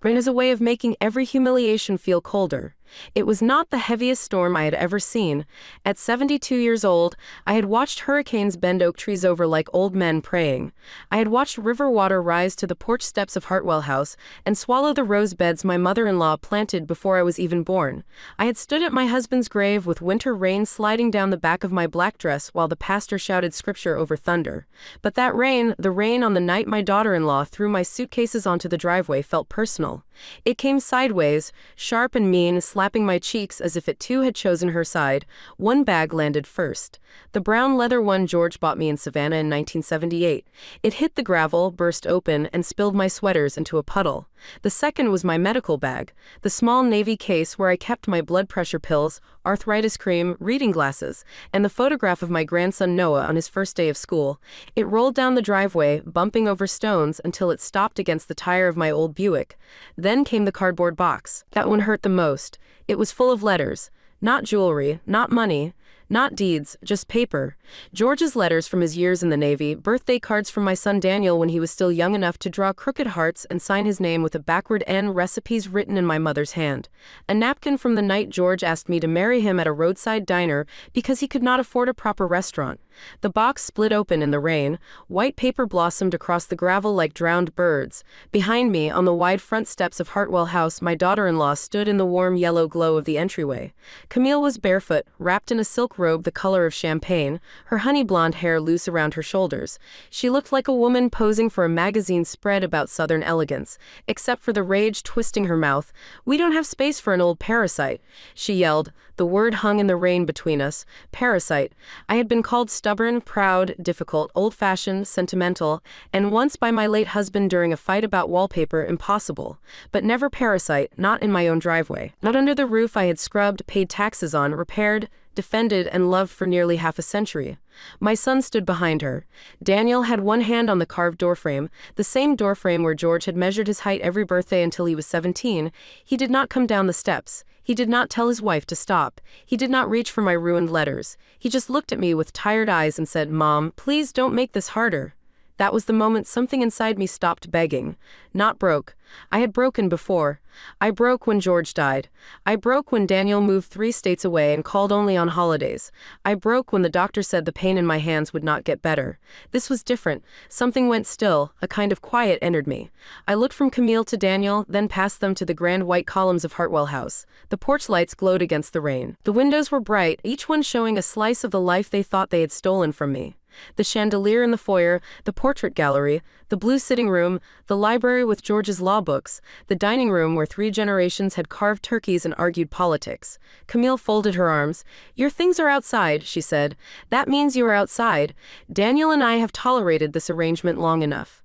Rain is a way of making every humiliation feel colder. It was not the heaviest storm I had ever seen. At 72 years old, I had watched hurricanes bend oak trees over like old men praying. I had watched river water rise to the porch steps of Hartwell House and swallow the rose beds my mother-in-law planted before I was even born. I had stood at my husband's grave with winter rain sliding down the back of my black dress while the pastor shouted scripture over thunder. But that rain, the rain on the night my daughter-in-law threw my suitcases onto the driveway, felt personal. It came sideways, sharp and mean, slapping my cheeks as if it too had chosen her side. One bag landed first. The brown leather one George bought me in Savannah in 1978. It hit the gravel, burst open, and spilled my sweaters into a puddle. The second was my medical bag, the small navy case where I kept my blood pressure pills, arthritis cream, reading glasses, and the photograph of my grandson Noah on his first day of school. It rolled down the driveway, bumping over stones until it stopped against the tire of my old Buick. Then came the cardboard box. That one hurt the most. It was full of letters. Not jewelry, not money, not deeds, just paper. George's letters from his years in the Navy, birthday cards from my son Daniel when he was still young enough to draw crooked hearts and sign his name with a backward N, recipes written in my mother's hand. A napkin from the night George asked me to marry him at a roadside diner because he could not afford a proper restaurant. The box split open in the rain. White paper blossomed across the gravel like drowned birds. Behind me, on the wide front steps of Hartwell House, my daughter-in-law stood in the warm yellow glow of the entryway. Camille was barefoot, wrapped in a silk robe the color of champagne, her honey blonde hair loose around her shoulders. She looked like a woman posing for a magazine spread about Southern elegance, except for the rage twisting her mouth. "We don't have space for an old parasite," she yelled. The word hung in the rain between us. Parasite. I had been called stubborn, proud, difficult, old-fashioned, sentimental, and once by my late husband during a fight about wallpaper, impossible. But never parasite, not in my own driveway. Not under the roof I had scrubbed, paid taxes on, repaired, defended, and loved for nearly half a century. My son stood behind her. Daniel had one hand on the carved doorframe, the same doorframe where George had measured his height every birthday until he was 17. He did not come down the steps. He did not tell his wife to stop. He did not reach for my ruined letters. He just looked at me with tired eyes and said, "Mom, please don't make this harder." That was the moment something inside me stopped begging. Not broke. I had broken before. I broke when George died. I broke when Daniel moved 3 states away and called only on holidays. I broke when the doctor said the pain in my hands would not get better. This was different. Something went still. A kind of quiet entered me. I looked from Camille to Daniel, then past them to the grand white columns of Hartwell House. The porch lights glowed against the rain. The windows were bright, each one showing a slice of the life they thought they had stolen from me. The chandelier in the foyer, the portrait gallery, the blue sitting room, the library with George's law books, the dining room where 3 generations had carved turkeys and argued politics. Camille folded her arms. "Your things are outside," she said. "That means you are outside. Daniel and I have tolerated this arrangement long enough."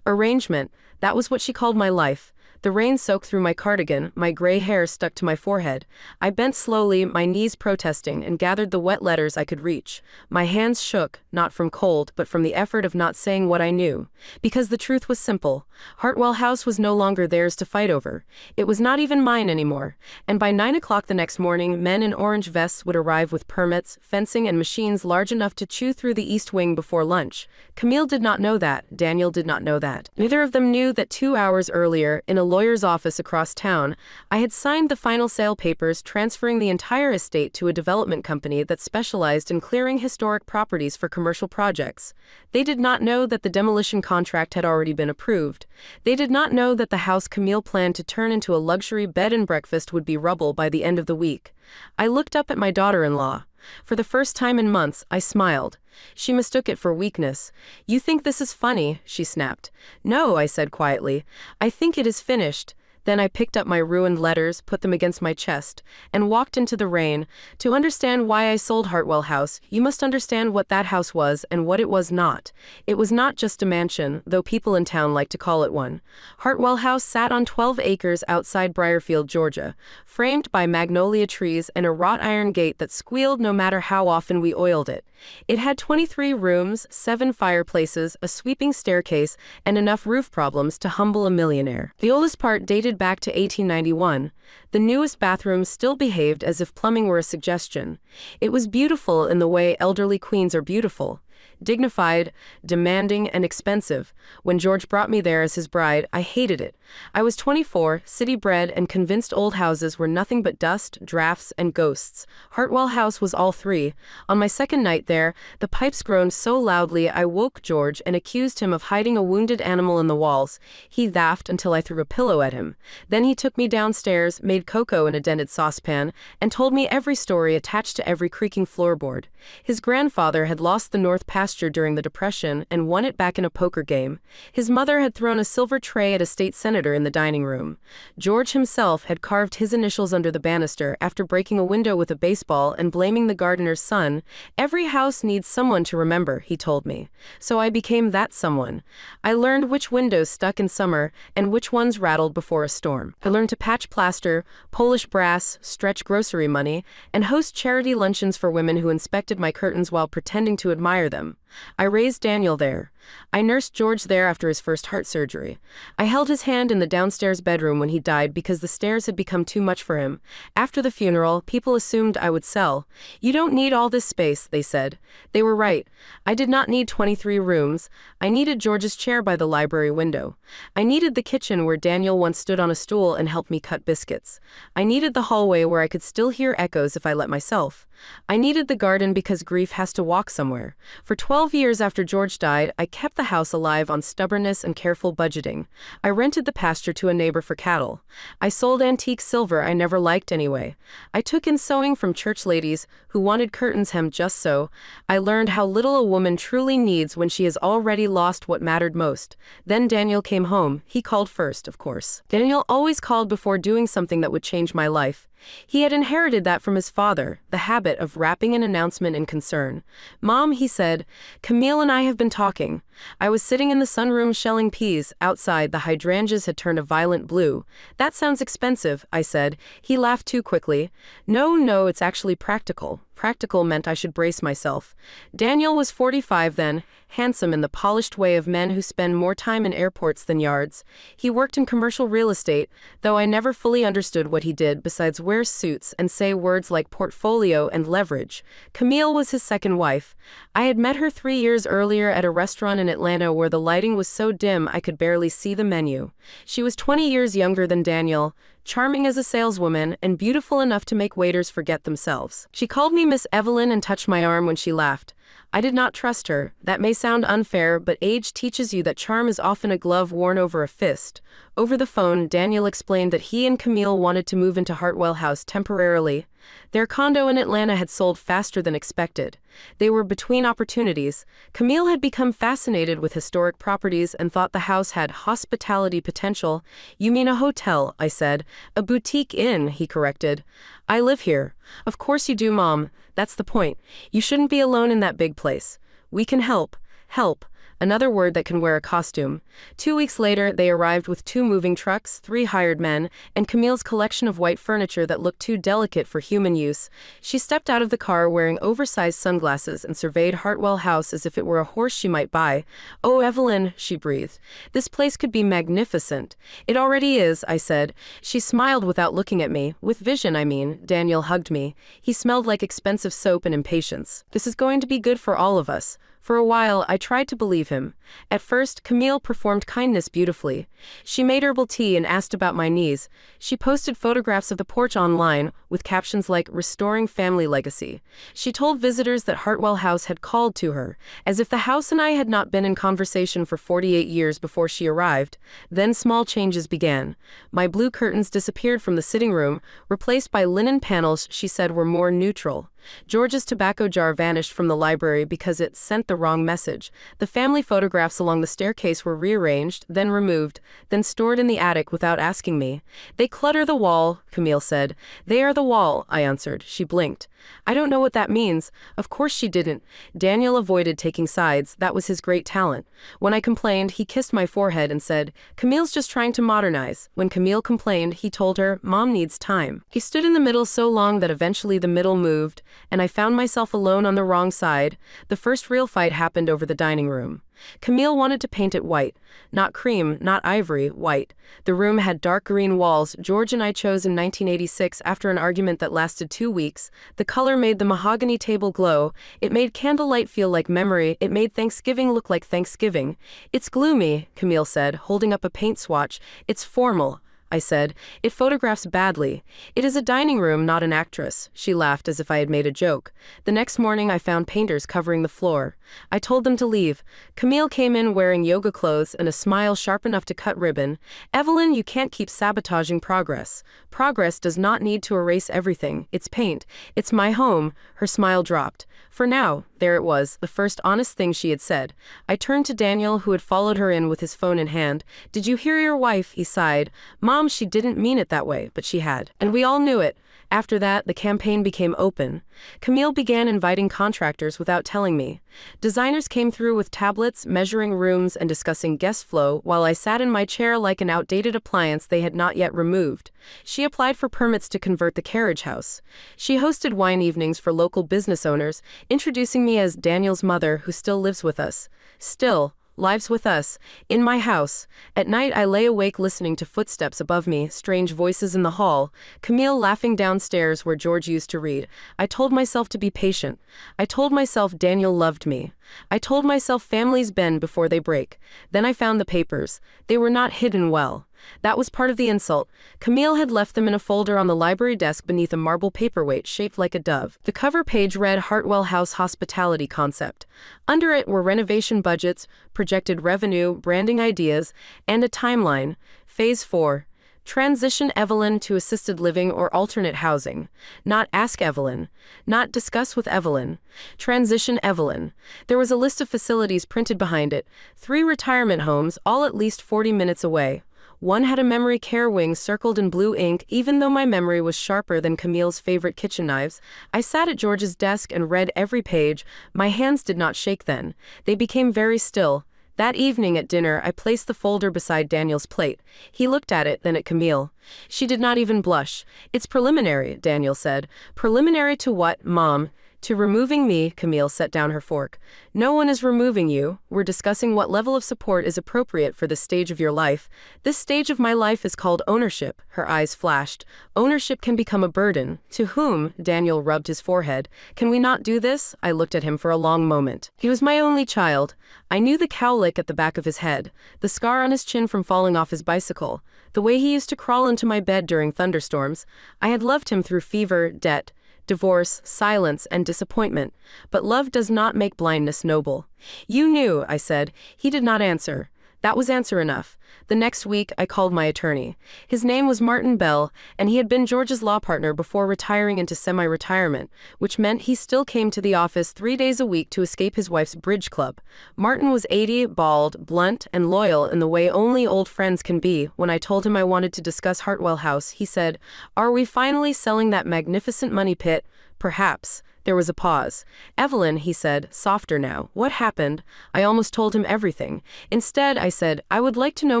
Arrangement, that was what she called my life. The rain soaked through my cardigan, my gray hair stuck to my forehead. I bent slowly, my knees protesting, and gathered the wet letters I could reach. My hands shook, not from cold, but from the effort of not saying what I knew. Because the truth was simple. Hartwell House was no longer theirs to fight over. It was not even mine anymore. And by 9 o'clock the next morning, men in orange vests would arrive with permits, fencing, and machines large enough to chew through the east wing before lunch. Camille did not know that. Daniel did not know that. Neither of them knew that 2 hours earlier, in a lawyer's office across town, I had signed the final sale papers transferring the entire estate to a development company that specialized in clearing historic properties for commercial projects. They did not know that the demolition contract had already been approved. They did not know that the house Camille planned to turn into a luxury bed and breakfast would be rubble by the end of the week. I looked up at my daughter-in-law. For the first time in months, I smiled. She mistook it for weakness. "You think this is funny?" she snapped. "No," I said quietly. "I think it is finished." Then I picked up my ruined letters, put them against my chest, and walked into the rain. To understand why I sold Hartwell House, you must understand what that house was and what it was not. It was not just a mansion, though people in town like to call it one. Hartwell House sat on 12 acres outside Briarfield, Georgia, framed by magnolia trees and a wrought iron gate that squealed no matter how often we oiled it. It had 23 rooms, 7 fireplaces, a sweeping staircase, and enough roof problems to humble a millionaire. The oldest part dated back to 1891. The newest bathroom still behaved as if plumbing were a suggestion. It was beautiful in the way elderly queens are beautiful. dignified, demanding, and expensive. When George brought me there as his bride, I hated it. I was 24, city-bred, and convinced old houses were nothing but dust, drafts, and ghosts. Hartwell House was all three. On my second night there, the pipes groaned so loudly I woke George and accused him of hiding a wounded animal in the walls. He laughed until I threw a pillow at him. Then he took me downstairs, made cocoa in a dented saucepan, and told me every story attached to every creaking floorboard. His grandfather had lost the North Pasture during the Depression and won it back in a poker game. His mother had thrown a silver tray at a state senator in the dining room. George himself had carved his initials under the banister after breaking a window with a baseball and blaming the gardener's son. Every house needs someone to remember, he told me. So I became that someone. I learned which windows stuck in summer and which ones rattled before a storm. I learned to patch plaster, polish brass, stretch grocery money, and host charity luncheons for women who inspected my curtains while pretending to admire them. I raised Daniel there. I nursed George there after his first heart surgery. I held his hand in the downstairs bedroom when he died because the stairs had become too much for him. After the funeral, people assumed I would sell. You don't need all this space, they said. They were right. I did not need 23 rooms. I needed George's chair by the library window. I needed the kitchen where Daniel once stood on a stool and helped me cut biscuits. I needed the hallway where I could still hear echoes if I let myself. I needed the garden because grief has to walk somewhere. For 12 years after George died, I kept the house alive on stubbornness and careful budgeting. I rented the pasture to a neighbor for cattle. I sold antique silver I never liked anyway. I took in sewing from church ladies who wanted curtains hemmed just so. I learned how little a woman truly needs when she has already lost what mattered most. Then Daniel came home. He called first, of course. Daniel always called before doing something that would change my life. He had inherited that from his father, the habit of wrapping an announcement in concern. "Mom," he said, "Camille and I have been talking." I was sitting in the sunroom shelling peas. Outside, the hydrangeas had turned a violent blue. "That sounds expensive," I said. He laughed too quickly. No, it's actually practical." Practical meant I should brace myself. Daniel was 45 then, handsome in the polished way of men who spend more time in airports than yards. He worked in commercial real estate, though I never fully understood what he did besides wear suits and say words like portfolio and leverage. Camille was his second wife. I had met her 3 years earlier at a restaurant in Atlanta where the lighting was so dim I could barely see the menu. She was 20 years younger than Daniel, charming as a saleswoman, and beautiful enough to make waiters forget themselves. She called me Miss Evelyn and touched my arm when she laughed. I did not trust her. That may sound unfair, but age teaches you that charm is often a glove worn over a fist. Over the phone, Daniel explained that he and Camille wanted to move into Hartwell House temporarily. Their condo in Atlanta had sold faster than expected. They were between opportunities. Camille had become fascinated with historic properties and thought the house had hospitality potential. "You mean a hotel," I said. "A boutique inn," he corrected. "I live here." "Of course you do, Mom. That's the point. You shouldn't be alone in that big place. We can help." Help. Another word that can wear a costume. 2 weeks later, they arrived with 2 moving trucks, 3 hired men, and Camille's collection of white furniture that looked too delicate for human use. She stepped out of the car wearing oversized sunglasses and surveyed Hartwell House as if it were a horse she might buy. "Oh, Evelyn," she breathed. "This place could be magnificent." "It already is," I said. She smiled without looking at me. "With vision, I mean." Daniel hugged me. He smelled like expensive soap and impatience. "This is going to be good for all of us." For a while, I tried to believe him. At first, Camille performed kindness beautifully. She made herbal tea and asked about my knees. She posted photographs of the porch online, with captions like "Restoring Family Legacy." She told visitors that Hartwell House had called to her, as if the house and I had not been in conversation for 48 years before she arrived. Then small changes began. My blue curtains disappeared from the sitting room, replaced by linen panels she said were more neutral. George's tobacco jar vanished from the library because it sent the wrong message. The family photographs along the staircase were rearranged, then removed, then stored in the attic without asking me. "They clutter the wall," Camille said. "They are the wall," I answered. She blinked. "I don't know what that means." Of course she didn't. Daniel avoided taking sides. That was his great talent. When I complained, he kissed my forehead and said, "Camille's just trying to modernize." When Camille complained, he told her, "Mom needs time." He stood in the middle so long that eventually the middle moved. and I found myself alone on the wrong side. The first real fight happened over the dining room. Camille wanted to paint it white. Not cream, not ivory, white. The room had dark green walls George and I chose in 1986 after an argument that lasted 2 weeks. The color made the mahogany table glow. It made candlelight feel like memory. It made Thanksgiving look like Thanksgiving. It's gloomy, Camille said, holding up a paint swatch. It's formal. I said. It photographs badly. It is a dining room, not an actress. She laughed as if I had made a joke. The next morning I found painters covering the floor. I told them to leave. Camille came in wearing yoga clothes and a smile sharp enough to cut ribbon. Evelyn, you can't keep sabotaging progress. Progress does not need to erase everything. It's paint. It's my home. Her smile dropped. For now, there it was, the first honest thing she had said. I turned to Daniel, who had followed her in with his phone in hand. Did you hear your wife? He sighed. Mom, she didn't mean it that way, but she had. And we all knew it. After that, the campaign became open. Camille began inviting contractors without telling me. Designers came through with tablets, measuring rooms, and discussing guest flow, while I sat in my chair like an outdated appliance they had not yet removed. She applied for permits to convert the carriage house. She hosted wine evenings for local business owners, introducing me as Daniel's mother, who still lives with us. Still lives with us, in my house. At night I lay awake listening to footsteps above me, strange voices in the hall, Camille laughing downstairs where George used to read. I told myself to be patient. I told myself Daniel loved me. I told myself families bend before they break. Then I found the papers. They were not hidden well. That was part of the insult. Camille had left them in a folder on the library desk beneath a marble paperweight shaped like a dove. The cover page read Hartwell House Hospitality Concept. Under it were renovation budgets, projected revenue, branding ideas, and a timeline. Phase 4. Transition Evelyn to assisted living or alternate housing. Not ask Evelyn. Not discuss with Evelyn. Transition Evelyn. There was a list of facilities printed behind it. 3 retirement homes, all at least 40 minutes away. One had a memory care wing circled in blue ink. Even though my memory was sharper than Camille's favorite kitchen knives, I sat at George's desk and read every page. My hands did not shake then. They became very still. That evening at dinner, I placed the folder beside Daniel's plate. He looked at it, then at Camille. She did not even blush. It's preliminary, Daniel said. Preliminary to what, Mom? To removing me, Camille set down her fork. No one is removing you. We're discussing what level of support is appropriate for this stage of your life. This stage of my life is called ownership. Her eyes flashed. Ownership can become a burden. To whom? Daniel rubbed his forehead. Can we not do this? I looked at him for a long moment. He was my only child. I knew the cowlick at the back of his head, the scar on his chin from falling off his bicycle, the way he used to crawl into my bed during thunderstorms. I had loved him through fever, debt, divorce, silence, and disappointment. But love does not make blindness noble. You knew, I said. He did not answer. That was answer enough. The next week, I called my attorney. His name was Martin Bell, and he had been George's law partner before retiring into semi-retirement, which meant he still came to the office 3 days a week to escape his wife's bridge club. Martin was 80, bald, blunt, and loyal in the way only old friends can be. When I told him I wanted to discuss Hartwell House, he said, "Are we finally selling that magnificent money pit?" Perhaps. There was a pause. Evelyn, he said, softer now. What happened? I almost told him everything. Instead, I said, I would like to know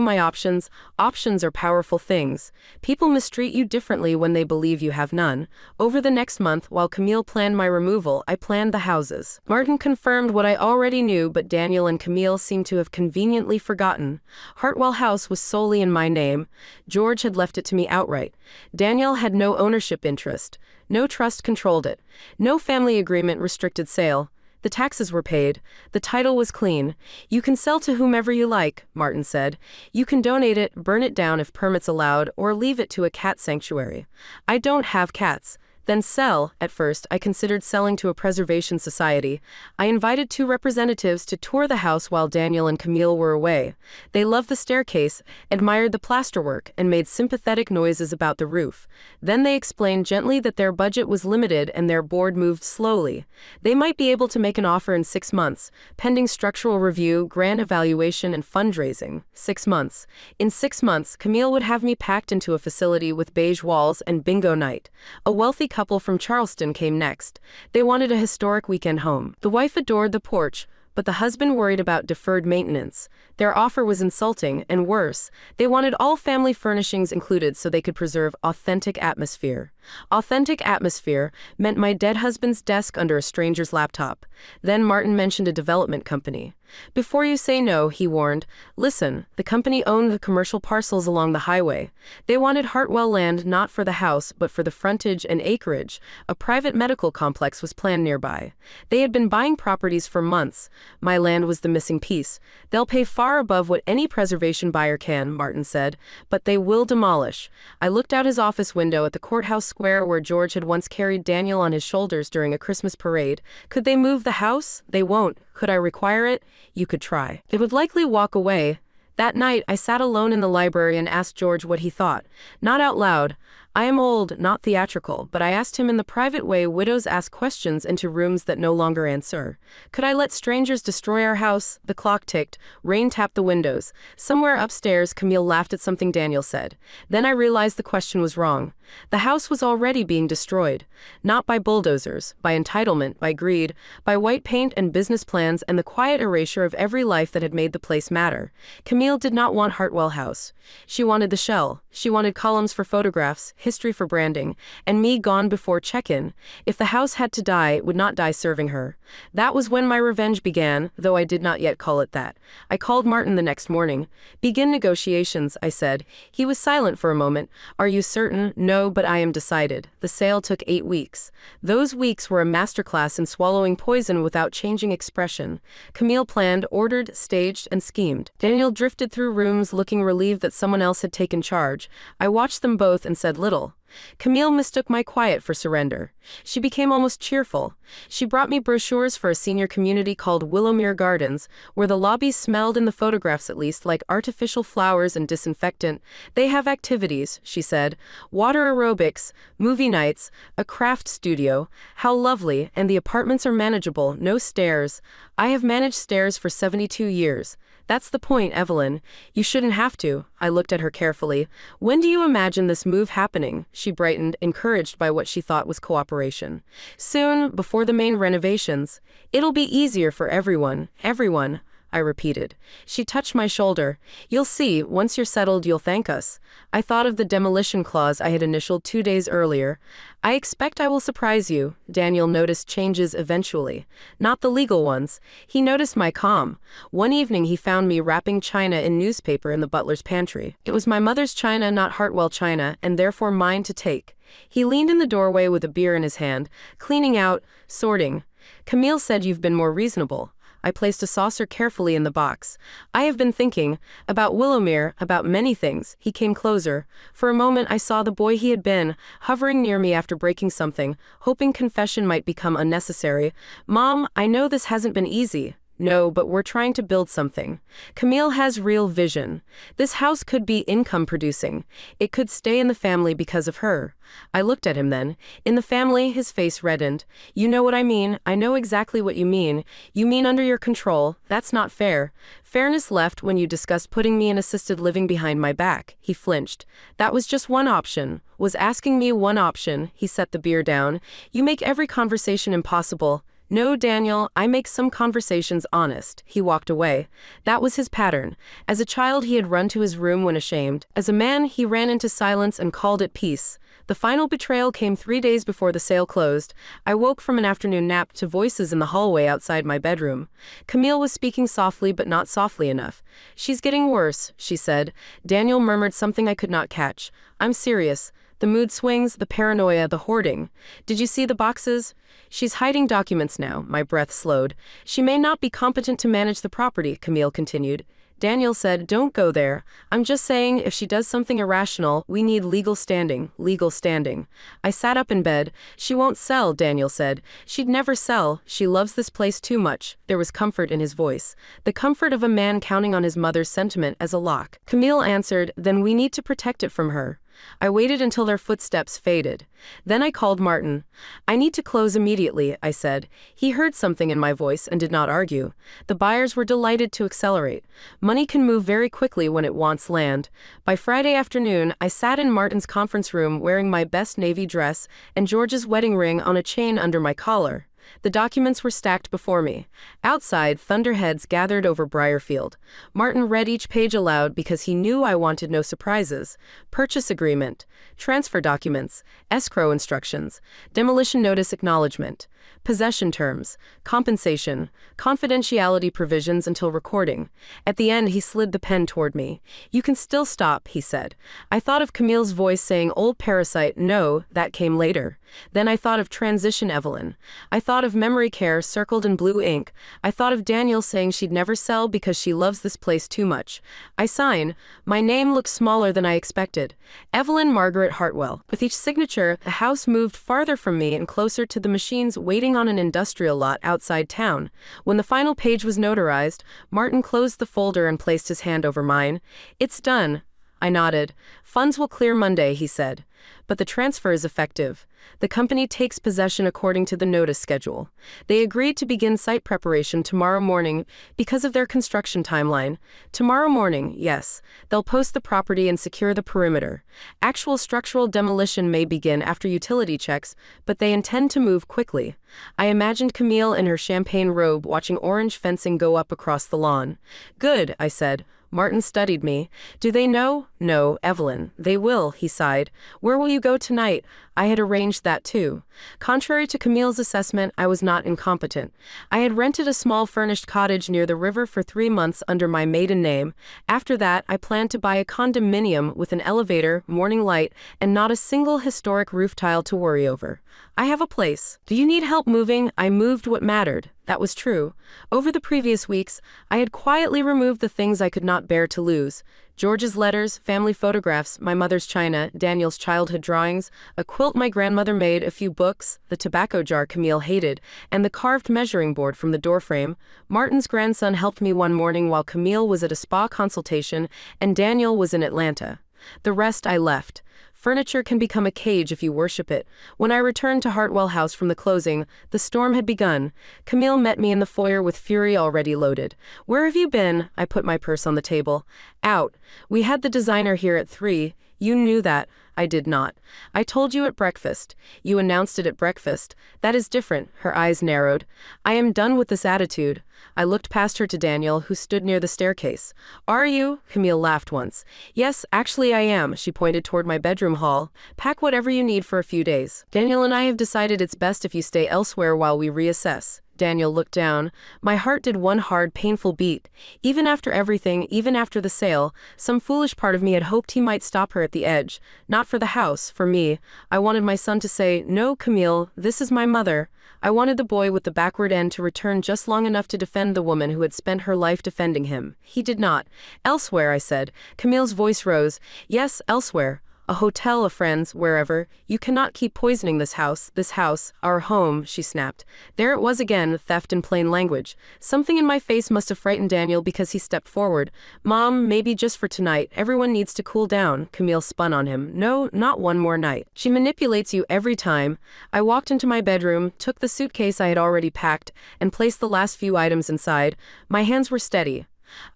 my options. Options are powerful things. People mistreat you differently when they believe you have none. Over the next month, while Camille planned my removal, I planned the houses. Martin confirmed what I already knew, but Daniel and Camille seemed to have conveniently forgotten. Hartwell House was solely in my name. George had left it to me outright. Daniel had no ownership interest. No trust controlled it. No family agreement restricted sale. The taxes were paid. The title was clean. You can sell to whomever you like, Martin said. You can donate it, burn it down if permits allowed, or leave it to a cat sanctuary. I don't have cats. Then sell. At first, I considered selling to a preservation society. I invited 2 representatives to tour the house while Daniel and Camille were away. They loved the staircase, admired the plasterwork, and made sympathetic noises about the roof. Then they explained gently that their budget was limited and their board moved slowly. They might be able to make an offer in 6 months, pending structural review, grant evaluation, and fundraising. 6 months. In 6 months, Camille would have me packed into a facility with beige walls and bingo night. A wealthy couple from Charleston came next. They wanted a historic weekend home. The wife adored the porch, but the husband worried about deferred maintenance. Their offer was insulting, and worse, they wanted all family furnishings included so they could preserve authentic atmosphere. Authentic atmosphere meant my dead husband's desk under a stranger's laptop. Then Martin mentioned a development company. Before you say no, he warned, listen, the company owned the commercial parcels along the highway. They wanted Hartwell land not for the house, but for the frontage and acreage. A private medical complex was planned nearby. They had been buying properties for months. My land was the missing piece. They'll pay far above what any preservation buyer can, Martin said, but they will demolish. I looked out his office window at the courthouse square where George had once carried Daniel on his shoulders during a Christmas parade. Could they move the house? They won't. Could I require it? You could try. It would likely walk away. That night, I sat alone in the library and asked George what he thought. Not out loud. I am old, not theatrical, but I asked him in the private way widows ask questions into rooms that no longer answer. Could I let strangers destroy our house? The clock ticked. Rain tapped the windows. Somewhere upstairs, Camille laughed at something Daniel said. Then I realized the question was wrong. The house was already being destroyed. Not by bulldozers, by entitlement, by greed, by white paint and business plans and the quiet erasure of every life that had made the place matter. Camille did not want Hartwell House. She wanted the shell. She wanted columns for photographs, history for branding, and me gone before check-in. If the house had to die, it would not die serving her. That was when my revenge began, though I did not yet call it that. I called Martin the next morning. Begin negotiations, I said. He was silent for a moment. Are you certain? No, but I am decided. The sale took 8 weeks. Those weeks were a masterclass in swallowing poison without changing expression. Camille planned, ordered, staged, and schemed. Daniel drifted through rooms looking relieved that someone else had taken charge. I watched them both and said little. Camille mistook my quiet for surrender. She became almost cheerful. She brought me brochures for a senior community called Willowmere Gardens, where the lobbies smelled, in the photographs at least, like artificial flowers and disinfectant. They have activities, she said. Water aerobics, movie nights, a craft studio. How lovely, and the apartments are manageable, no stairs. I have managed stairs for 72 years. That's the point, Evelyn. You shouldn't have to. I looked at her carefully. When do you imagine this move happening? She brightened, encouraged by what she thought was cooperation. Soon, before the main renovations. It'll be easier for everyone. Everyone, I repeated. She touched my shoulder. You'll see, once you're settled, you'll thank us. I thought of the demolition clause I had initialed 2 days earlier. I expect I will surprise you. Daniel noticed changes eventually. Not the legal ones. He noticed my calm. One evening he found me wrapping china in newspaper in the butler's pantry. It was my mother's china, not Hartwell china, and therefore mine to take. He leaned in the doorway with a beer in his hand, cleaning out, sorting. Camille said you've been more reasonable. I placed a saucer carefully in the box. I have been thinking about Willowmere, about many things. He came closer. For a moment I saw the boy he had been, hovering near me after breaking something, hoping confession might become unnecessary. Mom, I know this hasn't been easy. No, but we're trying to build something. Camille has real vision. This house could be income producing. It could stay in the family because of her. I looked at him then. In the family, his face reddened. You know what I mean. I know exactly what you mean. You mean under your control. That's not fair. Fairness left when you discussed putting me in assisted living behind my back. He flinched. That was just one option. Was asking me one option. He set the beer down. You make every conversation impossible. No, Daniel, I make some conversations honest. He walked away. That was his pattern. As a child, he had run to his room when ashamed. As a man, he ran into silence and called it peace. The final betrayal came 3 days before the sale closed. I woke from an afternoon nap to voices in the hallway outside my bedroom. Camille was speaking softly, but not softly enough. She's getting worse, she said. Daniel murmured something I could not catch. I'm serious. The mood swings, the paranoia, the hoarding. Did you see the boxes? She's hiding documents now. My breath slowed. She may not be competent to manage the property, Camille continued. Daniel said, don't go there. I'm just saying, if she does something irrational, we need legal standing. Legal standing. I sat up in bed. She won't sell, Daniel said. She'd never sell. She loves this place too much. There was comfort in his voice. The comfort of a man counting on his mother's sentiment as a lock. Camille answered, then we need to protect it from her. I waited until their footsteps faded. Then I called Martin. I need to close immediately, I said. He heard something in my voice and did not argue. The buyers were delighted to accelerate. Money can move very quickly when it wants land. By Friday afternoon, I sat in Martin's conference room wearing my best navy dress and George's wedding ring on a chain under my collar. The documents were stacked before me. Outside, thunderheads gathered over Briarfield. Martin read each page aloud because he knew I wanted no surprises. Purchase agreement, transfer documents, escrow instructions, demolition notice acknowledgement, possession terms, compensation, confidentiality provisions until recording. At the end, he slid the pen toward me. "You can still stop," he said. I thought of Camille's voice saying, "Old Parasite, no," that came later. Then I thought of transition Evelyn. I thought of memory care circled in blue ink. I thought of Daniel saying she'd never sell because she loves this place too much. I sign. My name looked smaller than I expected. Evelyn Margaret Hartwell. With each signature, the house moved farther from me and closer to the machines waiting on an industrial lot outside town. When the final page was notarized, Martin closed the folder and placed his hand over mine. "It's done." I nodded. "Funds will clear Monday," he said. "But the transfer is effective. The company takes possession according to the notice schedule. They agreed to begin site preparation tomorrow morning because of their construction timeline. Tomorrow morning, yes. They'll post the property and secure the perimeter. Actual structural demolition may begin after utility checks, but they intend to move quickly." I imagined Camille in her champagne robe watching orange fencing go up across the lawn. "Good," I said. Martin studied me. "Do they know?" "No, Evelyn. They will," he sighed. "Where will you go tonight?" I had arranged that too. Contrary to Camille's assessment, I was not incompetent. I had rented a small furnished cottage near the river for 3 months under my maiden name. After that, I planned to buy a condominium with an elevator, morning light, and not a single historic roof tile to worry over. "I have a place. Do you need help moving?" I moved what mattered. That was true. Over the previous weeks, I had quietly removed the things I could not bear to lose. George's letters, family photographs, my mother's china, Daniel's childhood drawings, a quilt my grandmother made, a few books, the tobacco jar Camille hated, and the carved measuring board from the doorframe. Martin's grandson helped me one morning while Camille was at a spa consultation and Daniel was in Atlanta. The rest I left. Furniture can become a cage if you worship it. When I returned to Hartwell House from the closing, the storm had begun. Camille met me in the foyer with fury already loaded. "Where have you been?" I put my purse on the table. "Out. We had the designer here at 3. You knew that." I did not. "I told you at breakfast." "You announced it at breakfast. That is different." Her eyes narrowed. "I am done with this attitude." I looked past her to Daniel, who stood near the staircase. "Are you?" Camille laughed once. "Yes, actually I am." She pointed toward my bedroom hall. "Pack whatever you need for a few days. Daniel and I have decided it's best if you stay elsewhere while we reassess." Daniel looked down. My heart did one hard, painful beat. Even after everything, even after the sale, some foolish part of me had hoped he might stop her at the edge. Not for the house, for me. I wanted my son to say, "No, Camille, this is my mother." I wanted the boy with the backward end to return just long enough to defend the woman who had spent her life defending him. He did not. "Elsewhere," I said. Camille's voice rose. "Yes, elsewhere. A hotel, a friend's, wherever. You cannot keep poisoning this house, our home," she snapped. There it was again, theft in plain language. Something in my face must have frightened Daniel because he stepped forward. "Mom, maybe just for tonight. Everyone needs to cool down." Camille spun on him. "No, not one more night. She manipulates you every time." I walked into my bedroom, took the suitcase I had already packed, and placed the last few items inside. My hands were steady.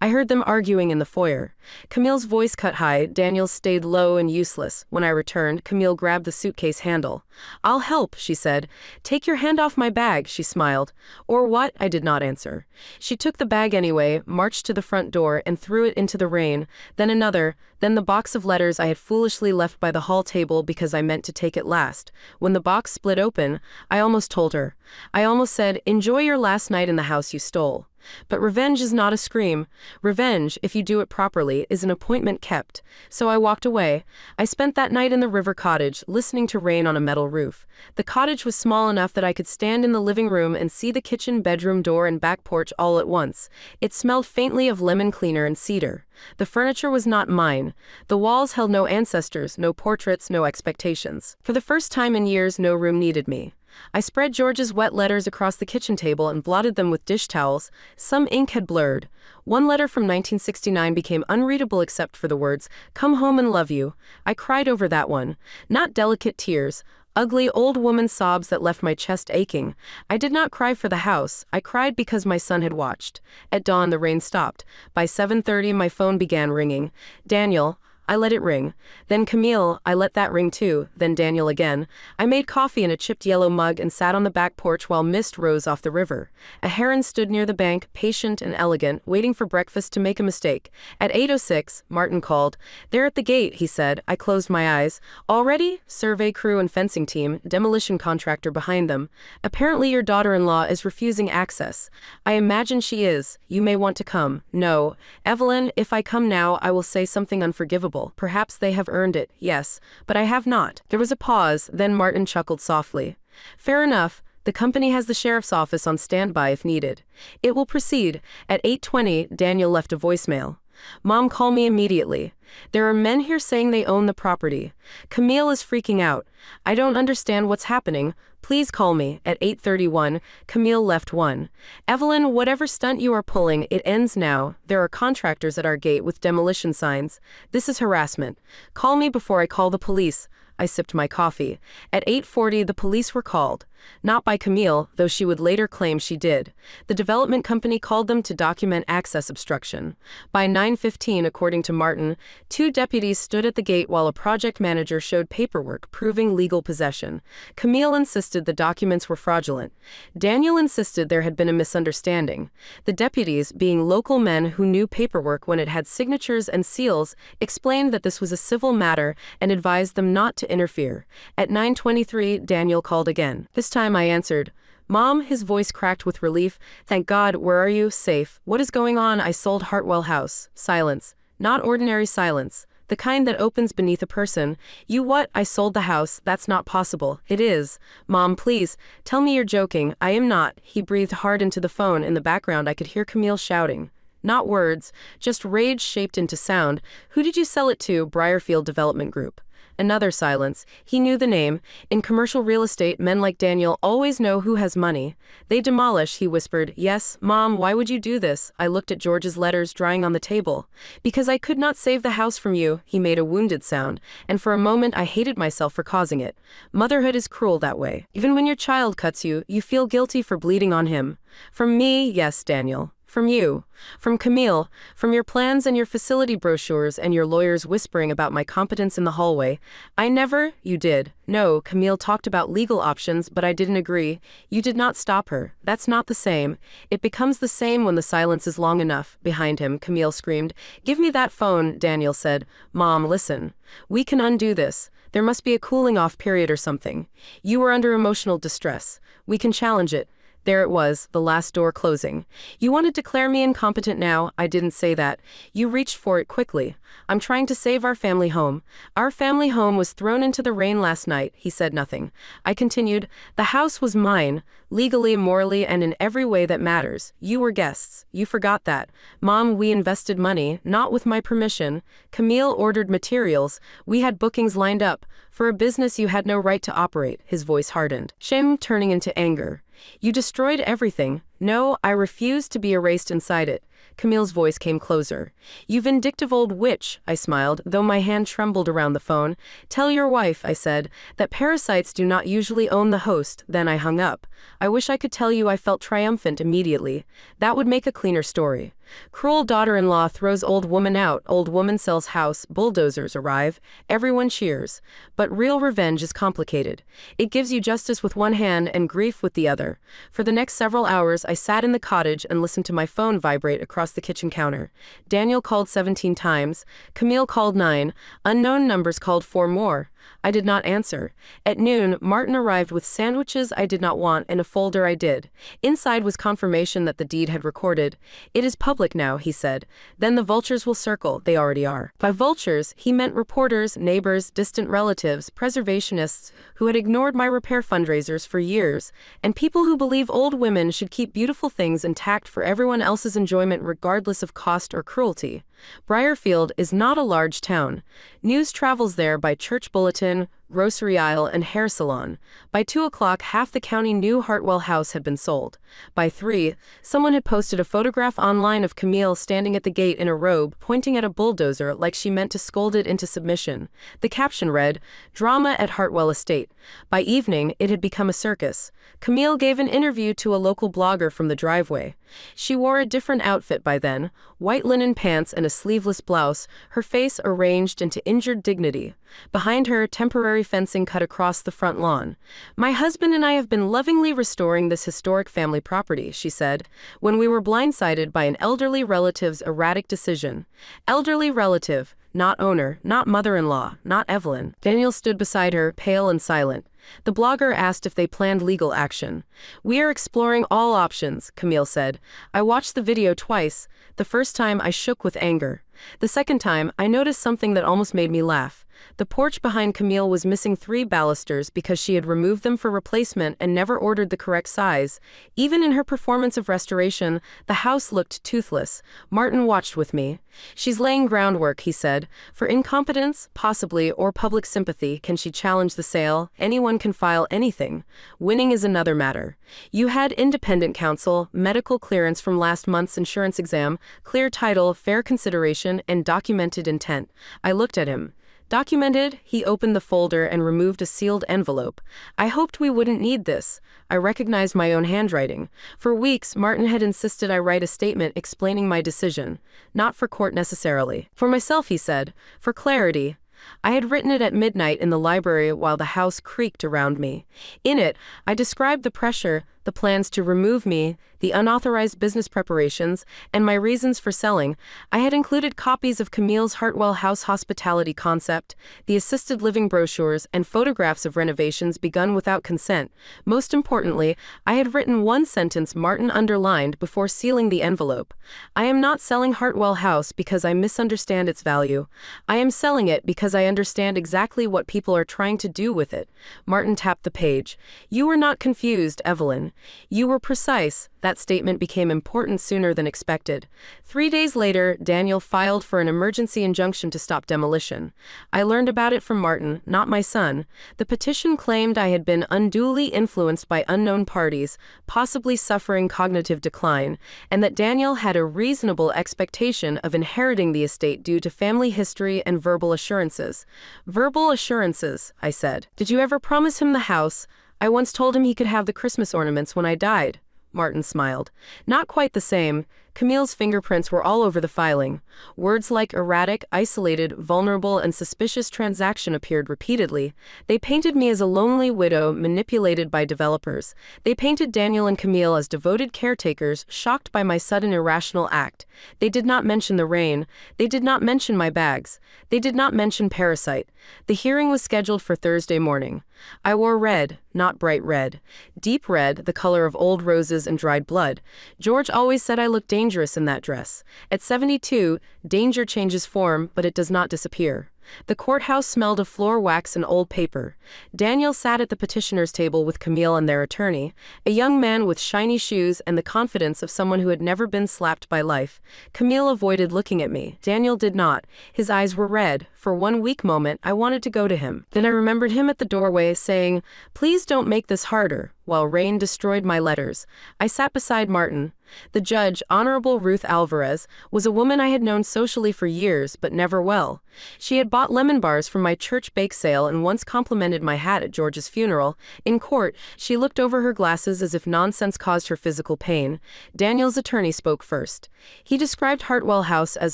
I heard them arguing in the foyer. Camille's voice cut high, Daniel's stayed low and useless. When I returned, Camille grabbed the suitcase handle. "I'll help," she said. "Take your hand off my bag," she smiled. "Or what?" I did not answer. She took the bag anyway, marched to the front door, and threw it into the rain. Then another, then the box of letters I had foolishly left by the hall table because I meant to take it last. When the box split open, I almost told her. I almost said, "Enjoy your last night in the house you stole." But revenge is not a scream. Revenge, if you do it properly, is an appointment kept. So I walked away. I spent that night in the river cottage, listening to rain on a metal roof. The cottage was small enough that I could stand in the living room and see the kitchen, bedroom door, and back porch all at once. It smelled faintly of lemon cleaner and cedar. The furniture was not mine. The walls held no ancestors, no portraits, no expectations. For the first time in years, no room needed me. I spread George's wet letters across the kitchen table and blotted them with dish towels. Some ink had blurred. One letter from 1969 became unreadable except for the words, "Come home and love you." I cried over that one. Not delicate tears. Ugly old woman sobs that left my chest aching. I did not cry for the house. I cried because my son had watched. At dawn, the rain stopped. By 7:30, my phone began ringing. "Daniel, I let it ring. Then Camille, I let that ring too. Then Daniel again. I made coffee in a chipped yellow mug and sat on the back porch while mist rose off the river. A heron stood near the bank, patient and elegant, waiting for breakfast to make a mistake. At 8:06, Martin called. "They're at the gate," he said. I closed my eyes. "Already?" Survey crew and fencing team, demolition contractor behind them. "Apparently your daughter-in-law is refusing access." "I imagine she is. You may want to come." "No. Evelyn, if I come now, I will say something unforgivable. Perhaps they have earned it, yes. But I have not." There was a pause, then Martin chuckled softly. "Fair enough. The company has the sheriff's office on standby if needed. It will proceed." At 8:20, Daniel left a voicemail. "Mom, call me immediately. There are men here saying they own the property. Camille is freaking out. I don't understand what's happening. Please call me." At 8:31, Camille left one. "Evelyn, whatever stunt you are pulling, it ends now. There are contractors at our gate with demolition signs. This is harassment. Call me before I call the police." I sipped my coffee. At 8:40, the police were called. Not by Camille, though she would later claim she did. The development company called them to document access obstruction. By 9:15, according to Martin, 2 deputies stood at the gate while a project manager showed paperwork proving legal possession. Camille insisted the documents were fraudulent. Daniel insisted there had been a misunderstanding. The deputies, being local men who knew paperwork when it had signatures and seals, explained that this was a civil matter and advised them not to interfere. At 9:23, Daniel called again. This time I answered. "Mom," his voice cracked with relief. "Thank God, where are you? Safe. What is going on?" "I sold Hartwell House." Silence. Not ordinary silence. The kind that opens beneath a person. "You what?" "I sold the house. That's not possible." "It is." "Mom, please, tell me you're joking." "I am not." He breathed hard into the phone. In the background I could hear Camille shouting. Not words, just rage shaped into sound. "Who did you sell it to?" "Briarfield Development Group." Another silence. He knew the name. In commercial real estate, men like Daniel always know who has money. "They demolish," he whispered. "Yes." "Mom, why would you do this?" I looked at George's letters drying on the table. "Because I could not save the house from you." He made a wounded sound, and for a moment I hated myself for causing it. Motherhood is cruel that way. Even when your child cuts you, you feel guilty for bleeding on him. "From me, yes, Daniel. From you. From Camille. From your plans and your facility brochures and your lawyers whispering about my competence in the hallway. I never." "You did." "No, Camille talked about legal options, but I didn't agree." "You did not stop her." "That's not the same." "It becomes the same when the silence is long enough." Behind him, Camille screamed. "Give me that phone," Daniel said. "Mom, listen. We can undo this. There must be a cooling off period or something. You were under emotional distress. We can challenge it." There it was, the last door closing. "You want to declare me incompetent now?" "I didn't say that." "You reached for it quickly." "I'm trying to save our family home." "Our family home was thrown into the rain last night." He said nothing. I continued. "The house was mine, legally, morally, and in every way that matters. You were guests. You forgot that." "Mom, we invested money, not with my permission. Camille ordered materials. We had bookings lined up. For a business you had no right to operate." His voice hardened. Shame turning into anger. "You destroyed everything." "No, I refuse to be erased inside it." Camille's voice came closer. "You vindictive old witch," I smiled, though my hand trembled around the phone. "Tell your wife," I said, "that parasites do not usually own the host." Then I hung up. I wish I could tell you I felt triumphant immediately. That would make a cleaner story. Cruel daughter-in-law throws old woman out, old woman sells house, bulldozers arrive, everyone cheers. But real revenge is complicated. It gives you justice with one hand and grief with the other. For the next several hours I sat in the cottage and listened to my phone vibrate across the kitchen counter. Daniel called 17 times, Camille called 9, unknown numbers called 4 more. I did not answer. At noon, Martin arrived with sandwiches I did not want and a folder I did. Inside was confirmation that the deed had recorded. "It is public now," he said. "Then the vultures will circle." They already are. By vultures, he meant reporters, neighbors, distant relatives, preservationists who had ignored my repair fundraisers for years, and people who believe old women should keep beautiful things intact for everyone else's enjoyment regardless of cost or cruelty. Briarfield is not a large town. News travels there by church bulletin, grocery aisle, and hair salon. By 2 o'clock, half the county knew Hartwell House had been sold. By 3, someone had posted a photograph online of Camille standing at the gate in a robe, pointing at a bulldozer like she meant to scold it into submission. The caption read, "Drama at Hartwell Estate." By evening, it had become a circus. Camille gave an interview to a local blogger from the driveway. She wore a different outfit by then, white linen pants and a sleeveless blouse, her face arranged into injured dignity. Behind her, temporary fencing cut across the front lawn. "My husband and I have been lovingly restoring this historic family property," she said, when we were blindsided by an elderly relative's erratic decision. Elderly relative, not owner, not mother-in-law, not Evelyn. Daniel stood beside her, pale and silent. The blogger asked if they planned legal action. "We are exploring all options," Camille said. "I watched the video twice. The first time I shook with anger. The second time, I noticed something that almost made me laugh. The porch behind Camille was missing 3 balusters because she had removed them for replacement and never ordered the correct size. Even in her performance of restoration, the house looked toothless. Martin watched with me. She's laying groundwork," he said. "For incompetence, possibly, or public sympathy, can she challenge the sale? Anyone can file anything. Winning is another matter. You had independent counsel, medical clearance from last month's insurance exam, clear title, fair consideration, and documented intent." I looked at him. "Documented?" He opened the folder and removed a sealed envelope. "I hoped we wouldn't need this." I recognized my own handwriting. For weeks, Martin had insisted I write a statement explaining my decision. Not for court necessarily. For myself, he said. For clarity. I had written it at midnight in the library while the house creaked around me. In it, I described the pressure, the plans to remove me, the unauthorized business preparations, and my reasons for selling. I had included copies of Camille's Hartwell House hospitality concept, the assisted living brochures, and photographs of renovations begun without consent. Most importantly, I had written one sentence Martin underlined before sealing the envelope. "I am not selling Hartwell House because I misunderstand its value. I am selling it because I understand exactly what people are trying to do with it." Martin tapped the page. "You were not confused, Evelyn. You were precise." That statement became important sooner than expected. 3 days later, Daniel filed for an emergency injunction to stop demolition. I learned about it from Martin, not my son. The petition claimed I had been unduly influenced by unknown parties, possibly suffering cognitive decline, and that Daniel had a reasonable expectation of inheriting the estate due to family history and verbal assurances. "Verbal assurances," I said. "Did you ever promise him the house? I once told him he could have the Christmas ornaments when I died." Martin smiled. "Not quite the same. Camille's fingerprints were all over the filing. Words like erratic, isolated, vulnerable, and suspicious transaction appeared repeatedly. They painted me as a lonely widow manipulated by developers. They painted Daniel and Camille as devoted caretakers, shocked by my sudden irrational act. They did not mention the rain. They did not mention my bags. They did not mention Parasite. The hearing was scheduled for Thursday morning. I wore red, not bright red. Deep red, the color of old roses and dried blood. George always said I looked dangerous in that dress. At 72, danger changes form, but it does not disappear. The courthouse smelled of floor wax and old paper. Daniel sat at the petitioner's table with Camille and their attorney, a young man with shiny shoes and the confidence of someone who had never been slapped by life. Camille avoided looking at me. Daniel did not. His eyes were red. For one weak moment, I wanted to go to him. Then I remembered him at the doorway saying, "Please don't make this harder," while rain destroyed my letters. I sat beside Martin. The judge, Honorable Ruth Alvarez, was a woman I had known socially for years, but never well. She had bought lemon bars from my church bake sale and once complimented my hat at George's funeral. In court, she looked over her glasses as if nonsense caused her physical pain. Daniel's attorney spoke first. He described Hartwell House as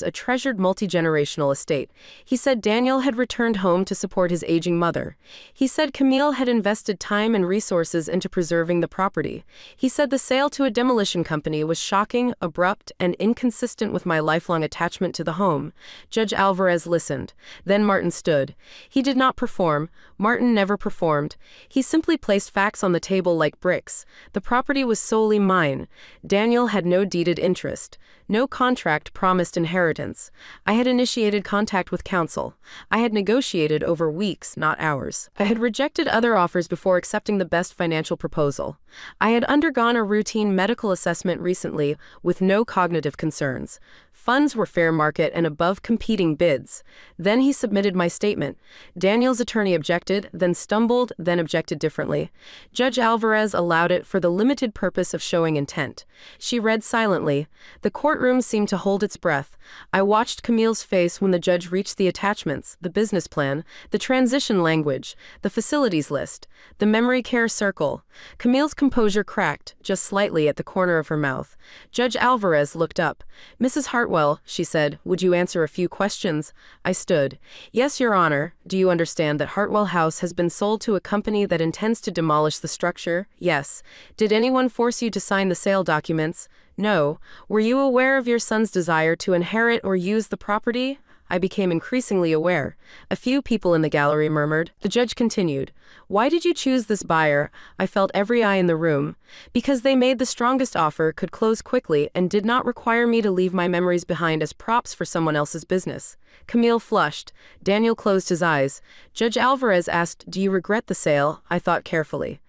a treasured multi-generational estate. He said Daniel had returned home to support his aging mother. He said Camille had invested time and resources into preserving the property. He said the sale to a demolition company was shocking, abrupt, and inconsistent with my lifelong attachment to the home. Judge Alvarez listened. Then Martin stood. He did not perform. Martin never performed. He simply placed facts on the table like bricks. The property was solely mine. Daniel had no deeded interest. No contract promised inheritance. I had initiated contact with counsel. I had negotiated over weeks, not hours. I had rejected other offers before accepting the best financial proposal. I had undergone a routine medical assessment recently with no cognitive concerns. Funds were fair market and above competing bids. Then he submitted my statement. Daniel's attorney objected, then stumbled, then objected differently. Judge Alvarez allowed it for the limited purpose of showing intent. She read silently. The courtroom seemed to hold its breath. I watched Camille's face when the judge reached the attachments, the business plan, the transition language, the facilities list, the memory care circle. Camille's composure cracked, just slightly at the corner of her mouth. Judge Alvarez looked up. "Mrs. Hartwell," she said, "would you answer a few questions?" I stood. "Yes, Your Honor. Do you understand that Hartwell House has been sold to a company that intends to demolish the structure?" "Yes." "Did anyone force you to sign the sale documents?" "No." "Were you aware of your son's desire to inherit or use the property?" I became increasingly aware. A few people in the gallery murmured. The judge continued. "Why did you choose this buyer?" I felt every eye in the room. "Because they made the strongest offer, could close quickly, and did not require me to leave my memories behind as props for someone else's business." Camille flushed. Daniel closed his eyes. Judge Alvarez asked, "Do you regret the sale?" I thought carefully.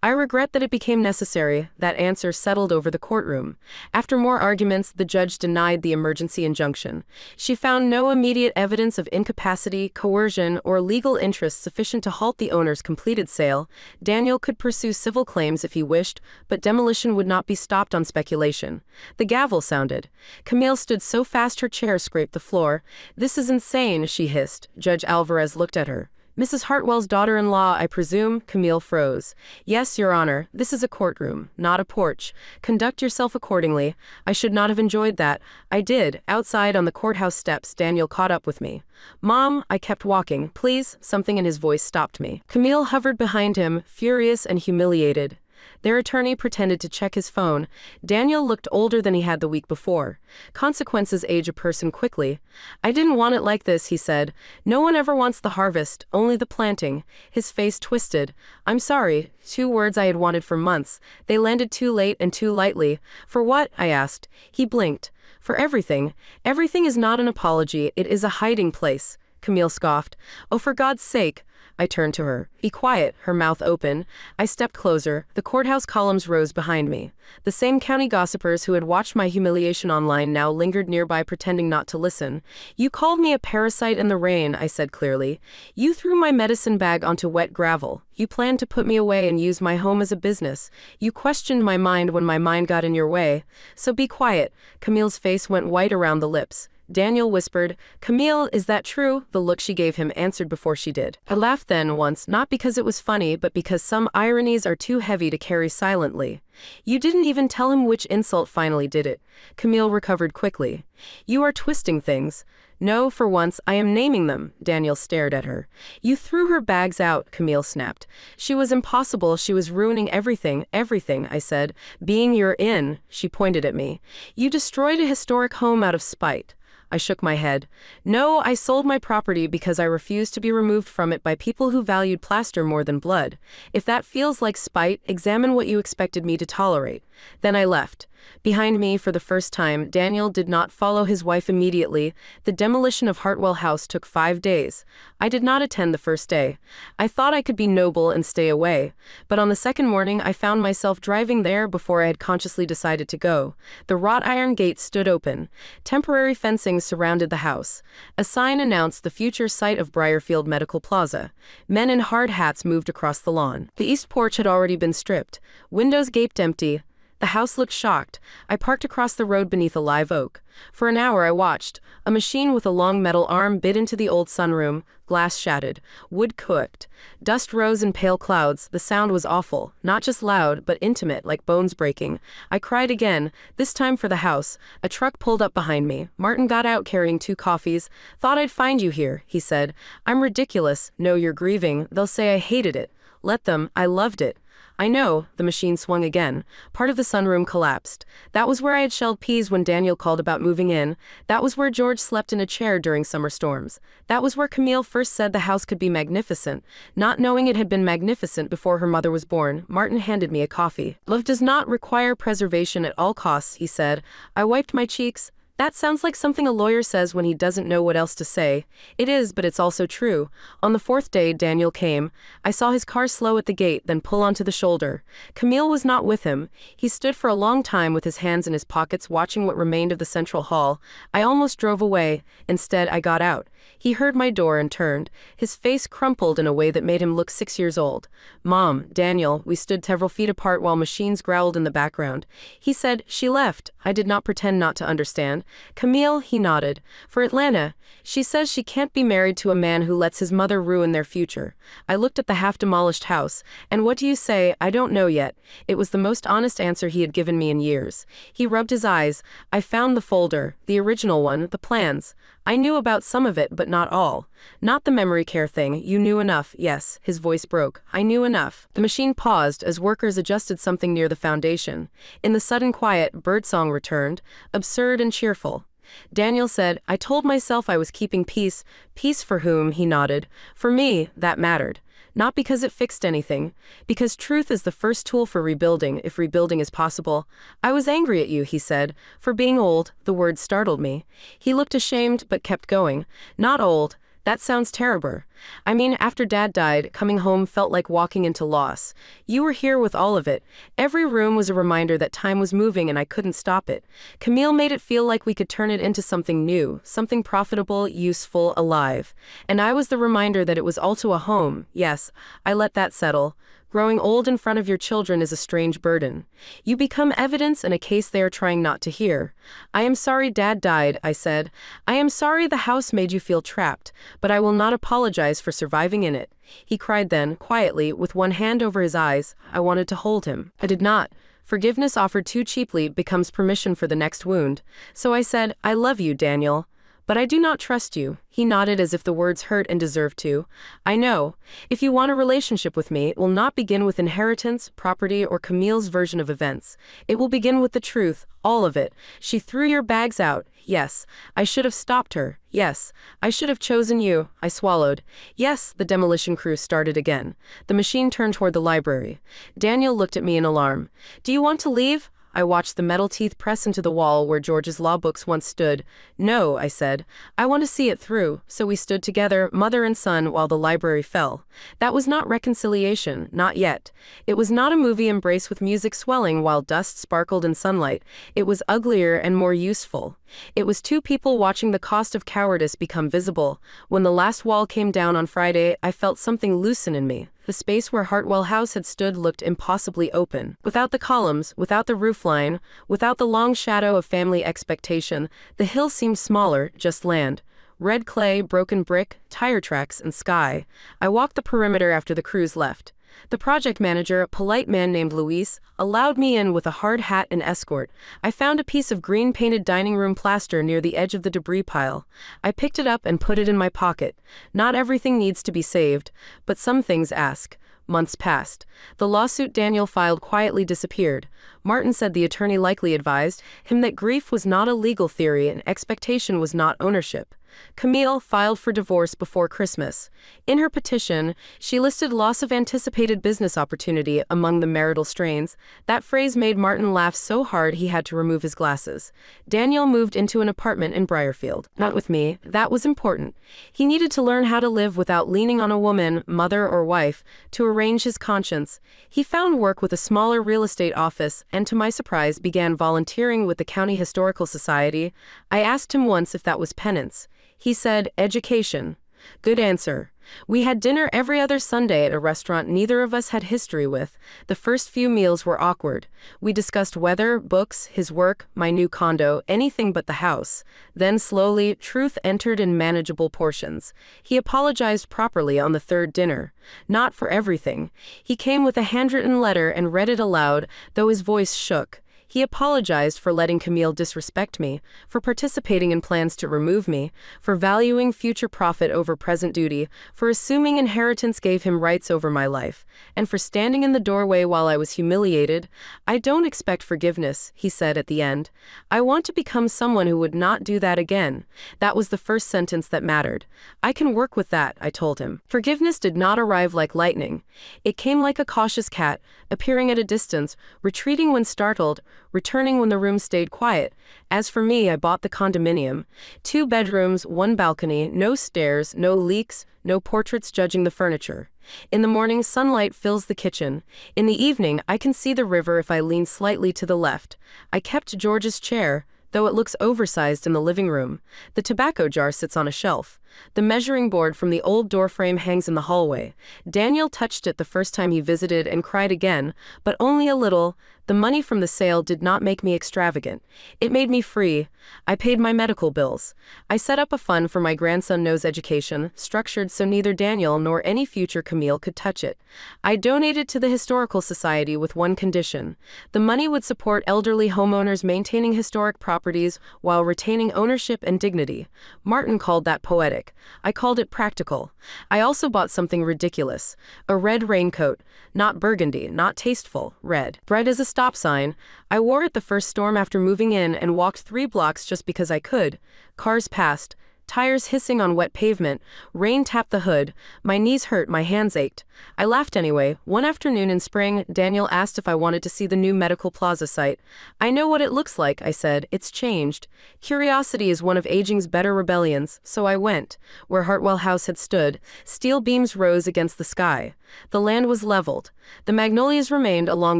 "I regret that it became necessary." That answer settled over the courtroom. After more arguments, the judge denied the emergency injunction. She found no immediate evidence of incapacity, coercion, or legal interest sufficient to halt the owner's completed sale. Daniel could pursue civil claims if he wished, but demolition would not be stopped on speculation. The gavel sounded. Camille stood so fast her chair scraped the floor. "This is insane," she hissed. Judge Alvarez looked at her. "Mrs. Hartwell's daughter-in-law, I presume?" Camille froze. "Yes, Your Honor. This is a courtroom, not a porch. Conduct yourself accordingly." I should not have enjoyed that. I did. Outside on the courthouse steps, Daniel caught up with me. "Mom," I kept walking. "Please." Something in his voice stopped me. Camille hovered behind him, furious and humiliated. Their attorney pretended to check his phone. Daniel looked older than he had the week before. Consequences age a person quickly. "I didn't want it like this," he said. "No one ever wants the harvest, only the planting." His face twisted. "I'm sorry." 2 words I had wanted for months. They landed too late and too lightly. "For what?" I asked. He blinked. "For everything. Everything is not an apology, it is a hiding place." Camille scoffed. "Oh, for God's sake." I turned to her. "Be quiet," her mouth open. I stepped closer. The courthouse columns rose behind me. The same county gossipers who had watched my humiliation online now lingered nearby pretending not to listen. "You called me a parasite in the rain," I said clearly. "You threw my medicine bag onto wet gravel. You planned to put me away and use my home as a business. You questioned my mind when my mind got in your way. So be quiet." Camille's face went white around the lips. Daniel whispered, "Camille, is that true?" The look she gave him answered before she did. I laughed then once, not because it was funny, but because some ironies are too heavy to carry silently. "You didn't even tell him which insult finally did it." Camille recovered quickly. "You are twisting things." "No, for once, I am naming them." Daniel stared at her. "You threw her bags out," Camille snapped. "She was impossible, she was ruining everything, everything," I said. "Being you're in," she pointed at me. "You destroyed a historic home out of spite." I shook my head. "No, I sold my property because I refused to be removed from it by people who valued plaster more than blood. If that feels like spite, examine what you expected me to tolerate." Then I left. Behind me, for the first time, Daniel did not follow his wife immediately. The demolition of Hartwell House took 5 days. I did not attend the first day. I thought I could be noble and stay away. But on the second morning, I found myself driving there before I had consciously decided to go. The wrought iron gate stood open. Temporary fencing surrounded the house. A sign announced the future site of Briarfield Medical Plaza. Men in hard hats moved across the lawn. The east porch had already been stripped. Windows gaped empty. The house looked shocked. I parked across the road beneath a live oak. For an hour I watched. A machine with a long metal arm bit into the old sunroom. Glass shattered. Wood cooked. Dust rose in pale clouds. The sound was awful. Not just loud, but intimate, like bones breaking. I cried again, this time for the house. A truck pulled up behind me. Martin got out carrying 2 coffees. "Thought I'd find you here," he said. "I'm ridiculous." "No, you're grieving. They'll say I hated it." "Let them. I loved it." "I know." The machine swung again. Part of the sunroom collapsed. That was where I had shelled peas when Daniel called about moving in. That was where George slept in a chair during summer storms. That was where Camille first said the house could be magnificent. Not knowing it had been magnificent before her mother was born, Martin handed me a coffee. "Love does not require preservation at all costs," he said. I wiped my cheeks. That sounds like something a lawyer says when he doesn't know what else to say. It is, but it's also true. On the fourth day, Daniel came. I saw his car slow at the gate, then pull onto the shoulder. Camille was not with him. He stood for a long time with his hands in his pockets watching what remained of the central hall. I almost drove away. Instead, I got out. He heard my door and turned. His face crumpled in a way that made him look 6 years old. Mom, Daniel, we stood several feet apart while machines growled in the background. He said, she left. I did not pretend not to understand. Camille, he nodded. For Atlanta. She says she can't be married to a man who lets his mother ruin their future. I looked at the half-demolished house. And what do you say? I don't know yet. It was the most honest answer he had given me in years. He rubbed his eyes. I found the folder, the original one, the plans. I knew about some of it, but not all. Not the memory care thing. You knew enough. Yes, his voice broke. I knew enough. The machine paused as workers adjusted something near the foundation. In the sudden quiet, birdsong returned, absurd and cheerful. Daniel said, I told myself I was keeping peace. Peace for whom? He nodded. For me, that mattered. Not because it fixed anything, because truth is the first tool for rebuilding, if rebuilding is possible. I was angry at you, he said, for being old. The word startled me. He looked ashamed, but kept going. Not old. That sounds terrible. I mean, after Dad died, coming home felt like walking into loss. You were here with all of it. Every room was a reminder that time was moving and I couldn't stop it. Camille made it feel like we could turn it into something new, something profitable, useful, alive. And I was the reminder that it was also a home. Yes, I let that settle. Growing old in front of your children is a strange burden. You become evidence in a case they are trying not to hear. I am sorry Dad died, I said. I am sorry the house made you feel trapped, but I will not apologize for surviving in it. He cried then, quietly, with one hand over his eyes. I wanted to hold him. I did not. Forgiveness offered too cheaply becomes permission for the next wound. So I said, I love you, Daniel. But I do not trust you. He nodded as if the words hurt and deserved to. I know. If you want a relationship with me, it will not begin with inheritance, property, or Camille's version of events. It will begin with the truth, all of it. She threw your bags out. Yes. I should have stopped her. Yes. I should have chosen you. I swallowed. Yes, the demolition crew started again. The machine turned toward the library. Daniel looked at me in alarm. Do you want to leave? I watched the metal teeth press into the wall where George's law books once stood. No, I said. I want to see it through. So we stood together, mother and son, while the library fell. That was not reconciliation, not yet. It was not a movie embrace with music swelling while dust sparkled in sunlight. It was uglier and more useful. It was two people watching the cost of cowardice become visible. When the last wall came down on Friday, I felt something loosen in me. The space where Hartwell House had stood looked impossibly open. Without the columns, without the roofline, without the long shadow of family expectation, the hill seemed smaller, just land. Red clay, broken brick, tire tracks, and sky. I walked the perimeter after the crews left. The project manager, a polite man named Luis, allowed me in with a hard hat and escort. I found a piece of green-painted dining room plaster near the edge of the debris pile. I picked it up and put it in my pocket. Not everything needs to be saved, but some things ask. Months passed. The lawsuit Daniel filed quietly disappeared. Martin said the attorney likely advised him that grief was not a legal theory and expectation was not ownership. Camille filed for divorce before Christmas. In her petition, she listed loss of anticipated business opportunity among the marital strains. That phrase made Martin laugh so hard he had to remove his glasses. Daniel moved into an apartment in Briarfield. Not with me. That was important. He needed to learn how to live without leaning on a woman, mother or wife, to arrange his conscience. He found work with a smaller real estate office and, to my surprise, began volunteering with the County Historical Society. I asked him once if that was penance. He said, education. Good answer. We had dinner every other Sunday at a restaurant neither of us had history with. The first few meals were awkward. We discussed weather, books, his work, my new condo, anything but the house. Then slowly, truth entered in manageable portions. He apologized properly on the third dinner. Not for everything. He came with a handwritten letter and read it aloud, though his voice shook. He apologized for letting Camille disrespect me, for participating in plans to remove me, for valuing future profit over present duty, for assuming inheritance gave him rights over my life, and for standing in the doorway while I was humiliated. I don't expect forgiveness, he said at the end. I want to become someone who would not do that again. That was the first sentence that mattered. I can work with that, I told him. Forgiveness did not arrive like lightning. It came like a cautious cat, appearing at a distance, retreating when startled, returning when the room stayed quiet. As for me, I bought the condominium. 2 bedrooms, 1 balcony, no stairs, no leaks, no portraits judging the furniture. In the morning, sunlight fills the kitchen. In the evening, I can see the river if I lean slightly to the left. I kept George's chair, though it looks oversized in the living room. The tobacco jar sits on a shelf. The measuring board from the old doorframe hangs in the hallway. Daniel touched it the first time he visited and cried again, but only a little. The money from the sale did not make me extravagant. It made me free. I paid my medical bills. I set up a fund for my grandson Noah's education, structured so neither Daniel nor any future Camille could touch it. I donated to the Historical Society with one condition. The money would support elderly homeowners maintaining historic properties while retaining ownership and dignity. Martin called that poetic. I called it practical. I also bought something ridiculous. A red raincoat. Not burgundy, not tasteful, red. Red as a stop sign. I wore it the first storm after moving in and walked 3 blocks just because I could. Cars passed. Tires hissing on wet pavement, rain tapped the hood, my knees hurt, my hands ached. I laughed anyway. One afternoon in spring, Daniel asked if I wanted to see the new Medical Plaza site. I know what it looks like, I said. It's changed. Curiosity is one of aging's better rebellions, so I went. Where Hartwell House had stood, steel beams rose against the sky. The land was leveled. The magnolias remained along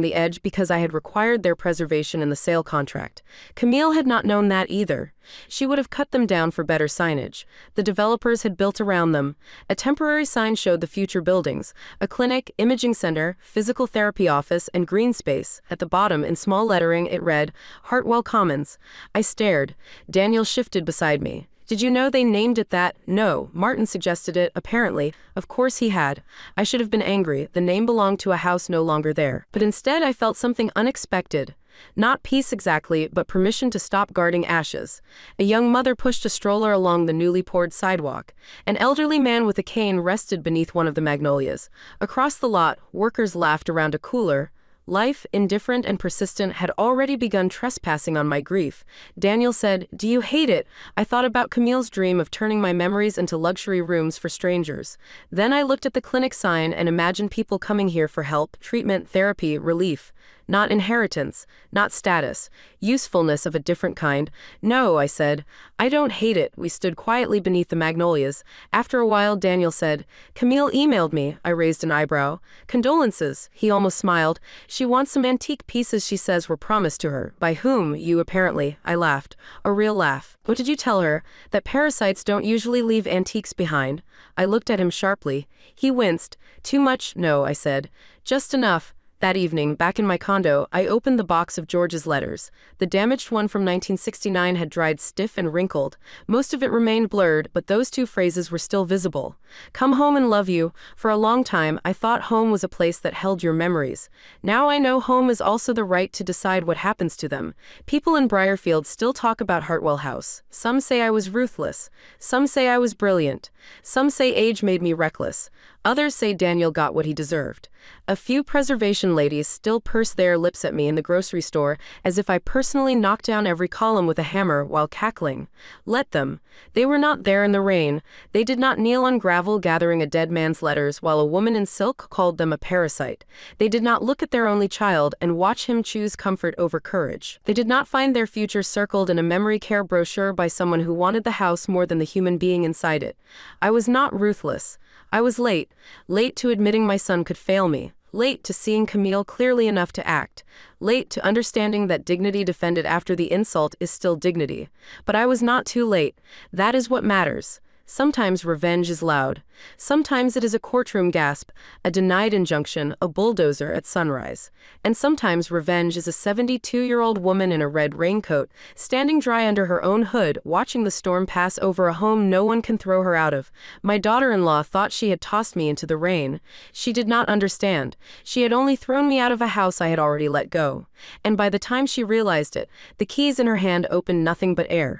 the edge because I had required their preservation in the sale contract. Camille had not known that either. She would have cut them down for better signage. The developers had built around them. A temporary sign showed the future buildings, a clinic, imaging center, physical therapy office, and green space. At the bottom, in small lettering, it read, Hartwell Commons. I stared. Daniel shifted beside me. Did you know they named it that? No, Martin suggested it, apparently. Of course he had. I should have been angry. The name belonged to a house no longer there. But instead I felt something unexpected. Not peace exactly, but permission to stop guarding ashes. A young mother pushed a stroller along the newly poured sidewalk. An elderly man with a cane rested beneath one of the magnolias. Across the lot, workers laughed around a cooler. Life, indifferent and persistent, had already begun trespassing on my grief. Daniel said, "Do you hate it?" I thought about Camille's dream of turning my memories into luxury rooms for strangers. Then I looked at the clinic sign and imagined people coming here for help, treatment, therapy, relief. Not inheritance, not status, usefulness of a different kind. No, I said. I don't hate it. We stood quietly beneath the magnolias. After a while, Daniel said, Camille emailed me. I raised an eyebrow. Condolences. He almost smiled. She wants some antique pieces she says were promised to her. By whom? You apparently. I laughed. A real laugh. What did you tell her? That parasites don't usually leave antiques behind. I looked at him sharply. He winced. Too much? No, I said. Just enough. That evening, back in my condo, I opened the box of George's letters. The damaged one from 1969 had dried stiff and wrinkled. Most of it remained blurred, but those 2 phrases were still visible. Come home and love you. For a long time, I thought home was a place that held your memories. Now I know home is also the right to decide what happens to them. People in Briarfield still talk about Hartwell House. Some say I was ruthless. Some say I was brilliant. Some say age made me reckless. Others say Daniel got what he deserved. A few preservation ladies still purse their lips at me in the grocery store as if I personally knocked down every column with a hammer while cackling. Let them. They were not there in the rain. They did not kneel on gravel gathering a dead man's letters while a woman in silk called them a parasite. They did not look at their only child and watch him choose comfort over courage. They did not find their future circled in a memory care brochure by someone who wanted the house more than the human being inside it. I was not ruthless. I was late to admitting my son could fail me, late to seeing Camille clearly enough to act, late to understanding that dignity defended after the insult is still dignity. But I was not too late. That is what matters. Sometimes revenge is loud. Sometimes it is a courtroom gasp, a denied injunction, a bulldozer at sunrise. And sometimes revenge is a 72-year-old woman in a red raincoat, standing dry under her own hood, watching the storm pass over a home no one can throw her out of. My daughter-in-law thought she had tossed me into the rain. She did not understand. She had only thrown me out of a house I had already let go. And by the time she realized it, the keys in her hand opened nothing but air.